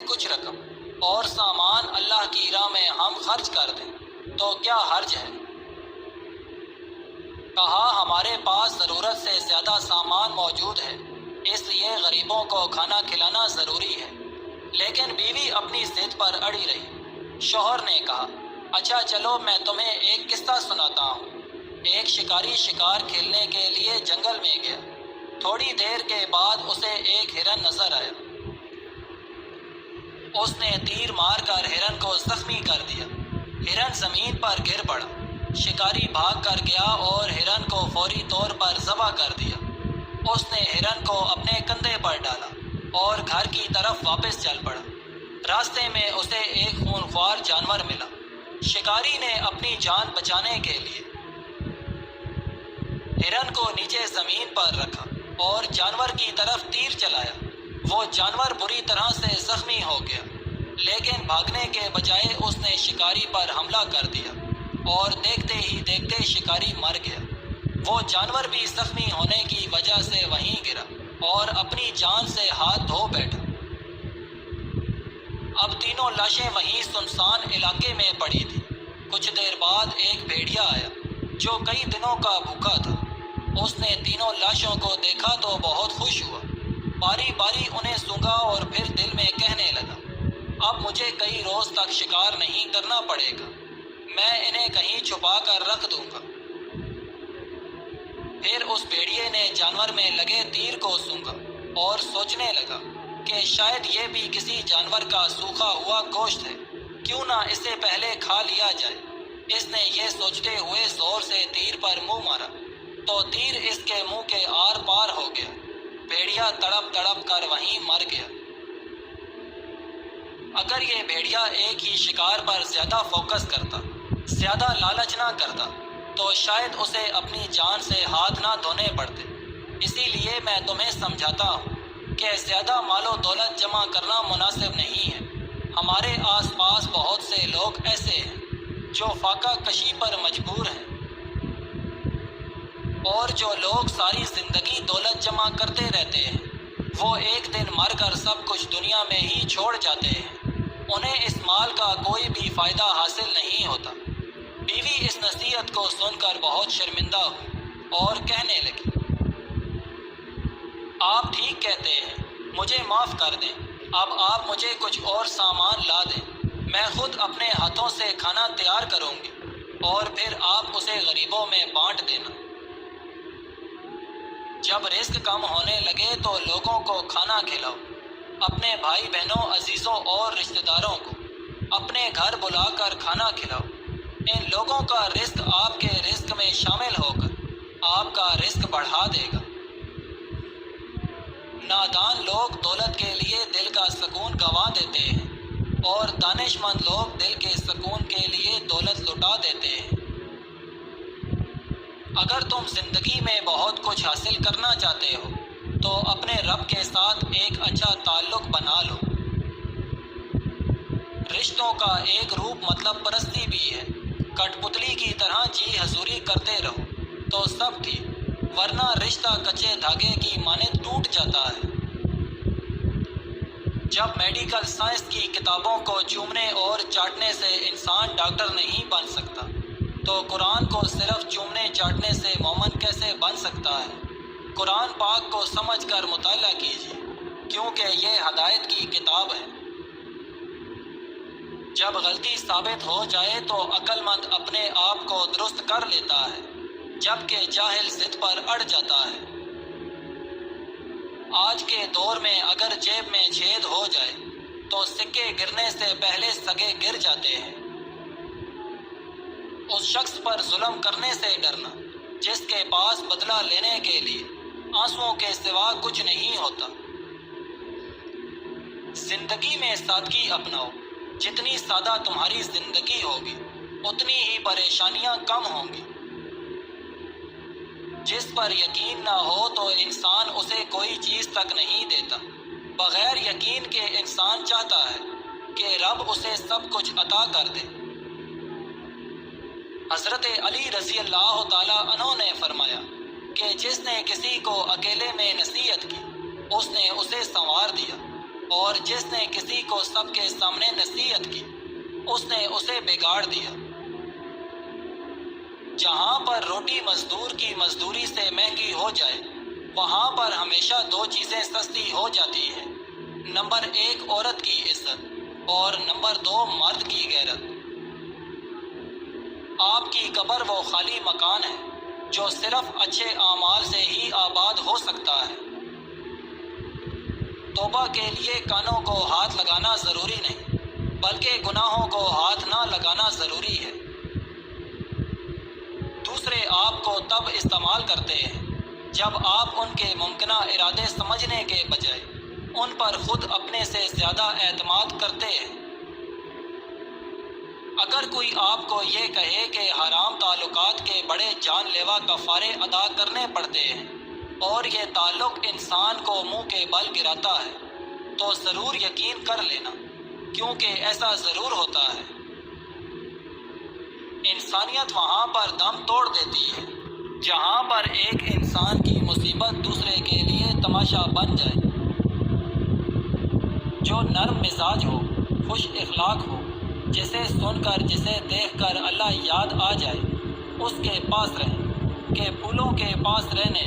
کچھ رقم اور سامان اللہ کی راہ میں ہم خرچ کر دیں تو کیا حرج ہے؟ کہا ہمارے پاس ضرورت سے زیادہ سامان موجود ہے، اس لیے غریبوں کو کھانا کھلانا ضروری ہے۔ لیکن بیوی اپنی ضد پر اڑی رہی۔ شوہر نے کہا اچھا چلو میں تمہیں ایک قصہ سناتا ہوں۔ ایک شکاری شکار کھیلنے کے لیے جنگل میں گیا۔ تھوڑی دیر کے بعد اسے ایک ہرن نظر آیا۔ اس نے تیر مار کر ہرن کو زخمی کر دیا۔ ہرن زمین پر گر پڑا۔ شکاری بھاگ کر گیا اور ہرن کو فوری طور پر ذبح کر دیا۔ اس نے ہرن کو اپنے کندھے پر ڈالا اور گھر کی طرف واپس چل پڑا۔ راستے میں اسے ایک خونخوار جانور ملا۔ شکاری نے اپنی جان بچانے کے لیے ہرن کو نیچے زمین پر رکھا اور جانور کی طرف تیر چلایا۔ وہ جانور بری طرح سے زخمی ہو گیا، لیکن بھاگنے کے بجائے اس نے شکاری پر حملہ کر دیا اور دیکھتے ہی دیکھتے شکاری مر گیا۔ وہ جانور بھی زخمی ہونے کی وجہ سے وہیں گرا اور اپنی جان سے ہاتھ دھو بیٹھا۔ اب تینوں لاشیں وہیں سنسان علاقے میں پڑی تھیں۔ کچھ دیر بعد ایک بھیڑیا آیا جو کئی دنوں کا بھوکا تھا۔ اس نے تینوں لاشوں کو دیکھا تو بہت خوش ہوا۔ باری باری انہیں سونگھا اور پھر دل میں کہنے لگا اب مجھے کئی روز تک شکار نہیں کرنا پڑے گا، میں انہیں کہیں چھپا کر رکھ دوں گا۔ پھر اس بھیڑیے نے جانور میں لگے تیر کو سونگھا اور سوچنے لگا کہ شاید یہ بھی کسی جانور کا سوکھا ہوا گوشت ہے، کیوں نہ اسے پہلے کھا لیا جائے۔ اس نے یہ سوچتے ہوئے زور سے تیر پر منہ مارا تو تیر اس کے منہ کے آر پار ہو گیا۔ بھیڑیا تڑپ تڑپ کر وہیں مر گیا۔ اگر یہ بھیڑیا ایک ہی شکار پر زیادہ فوکس کرتا، زیادہ لالچ نہ کرتا، تو شاید اسے اپنی جان سے ہاتھ نہ دھونے پڑتے۔ اسی لیے میں تمہیں سمجھاتا ہوں کہ زیادہ مال و دولت جمع کرنا مناسب نہیں ہے۔ ہمارے آس پاس بہت سے لوگ ایسے ہیں جو فاقہ کشی پر مجبور ہیں، اور جو لوگ ساری زندگی دولت جمع کرتے رہتے ہیں وہ ایک دن مر کر سب کچھ دنیا میں ہی چھوڑ جاتے ہیں۔ انہیں اس مال کا کوئی بھی فائدہ حاصل نہیں ہوتا۔ بیوی اس نصیحت کو سن کر بہت شرمندہ ہوئی اور کہنے لگی آپ ٹھیک کہتے ہیں، مجھے معاف کر دیں۔ اب آپ مجھے کچھ اور سامان لا دیں، میں خود اپنے ہاتھوں سے کھانا تیار کروں گی اور پھر آپ اسے غریبوں میں بانٹ دینا۔ جب رزق کم ہونے لگے تو لوگوں کو کھانا کھلاؤ، اپنے بھائی بہنوں، عزیزوں اور رشتہ داروں کو اپنے گھر بلا کر کھانا کھلاؤ۔ ان لوگوں کا رزق آپ کے رزق میں شامل ہو کر آپ کا رزق بڑھا دے گا۔ نادان لوگ دولت کے لیے دل کا سکون گنوا دیتے ہیں اور دانش مند لوگ دل کے سکون کے لیے دولت لٹا دیتے ہیں۔ اگر تم زندگی میں بہت کچھ حاصل کرنا چاہتے ہو تو اپنے رب کے ساتھ ایک اچھا تعلق بنا لو۔ رشتوں کا ایک روپ مطلب پرستی بھی ہے۔ کٹ پتلی کی طرح جی حضوری کرتے رہو تو سب ٹھیک، ورنہ رشتہ کچے دھاگے کی مانند ٹوٹ جاتا ہے۔ جب میڈیکل سائنس کی کتابوں کو چومنے اور چاٹنے سے انسان ڈاکٹر نہیں بن سکتا، تو قرآن کو صرف چومنے چاٹنے سے مومن کیسے بن سکتا ہے؟ قرآن پاک کو سمجھ کر مطالعہ کیجیے، کیونکہ یہ ہدایت کی کتاب ہے۔ جب غلطی ثابت ہو جائے تو عقل مند اپنے آپ کو درست کر لیتا ہے، جبکہ جاہل ضد پر اڑ جاتا ہے۔ آج کے دور میں اگر جیب میں چھید ہو جائے تو سکے گرنے سے پہلے سگے گر جاتے ہیں۔ اس شخص پر ظلم کرنے سے ڈرنا جس کے پاس بدلہ لینے کے لیے آنسوؤں کے سوا کچھ نہیں ہوتا۔ زندگی میں سادگی اپناؤ، جتنی سادہ تمہاری زندگی ہوگی اتنی ہی پریشانیاں کم ہوں گی۔ جس پر یقین نہ ہو تو انسان اسے کوئی چیز تک نہیں دیتا۔ بغیر یقین کے انسان چاہتا ہے کہ رب اسے سب کچھ عطا کر دے۔ حضرت علی رضی اللہ تعالیٰ عنہ نے فرمایا کہ جس نے کسی کو اکیلے میں نصیحت کی اس نے اسے سنوار دیا۔ اور جس نے کسی کو سب کے سامنے نصیحت کی اس نے اسے بگاڑ دیا۔ جہاں پر روٹی مزدور کی مزدوری سے مہنگی ہو جائے وہاں پر ہمیشہ دو چیزیں سستی ہو جاتی ہیں، نمبر 1 عورت کی عزت اور نمبر 2 مرد کی غیرت۔ آپ کی قبر وہ خالی مکان ہے جو صرف اچھے اعمال سے ہی آباد ہو سکتا ہے۔ توبہ کے لیے کانوں کو ہاتھ لگانا ضروری نہیں بلکہ گناہوں کو ہاتھ نہ لگانا ضروری ہے۔ دوسرے آپ کو تب استعمال کرتے ہیں جب آپ ان کے ممکنہ ارادے سمجھنے کے بجائے ان پر خود اپنے سے زیادہ اعتماد کرتے ہیں۔ اگر کوئی آپ کو یہ کہے کہ حرام تعلقات کے بڑے جان لیوا کفارے ادا کرنے پڑتے ہیں اور یہ تعلق انسان کو منہ کے بل گراتا ہے تو ضرور یقین کر لینا، کیونکہ ایسا ضرور ہوتا ہے۔ انسانیت وہاں پر دم توڑ دیتی ہے جہاں پر ایک انسان کی مصیبت دوسرے کے لیے تماشا بن جائے۔ جو نرم مزاج ہو، خوش اخلاق ہو، جسے سن کر جسے دیکھ کر اللہ یاد آ جائے، اس کے پاس رہیں کہ پھولوں کے پاس رہنے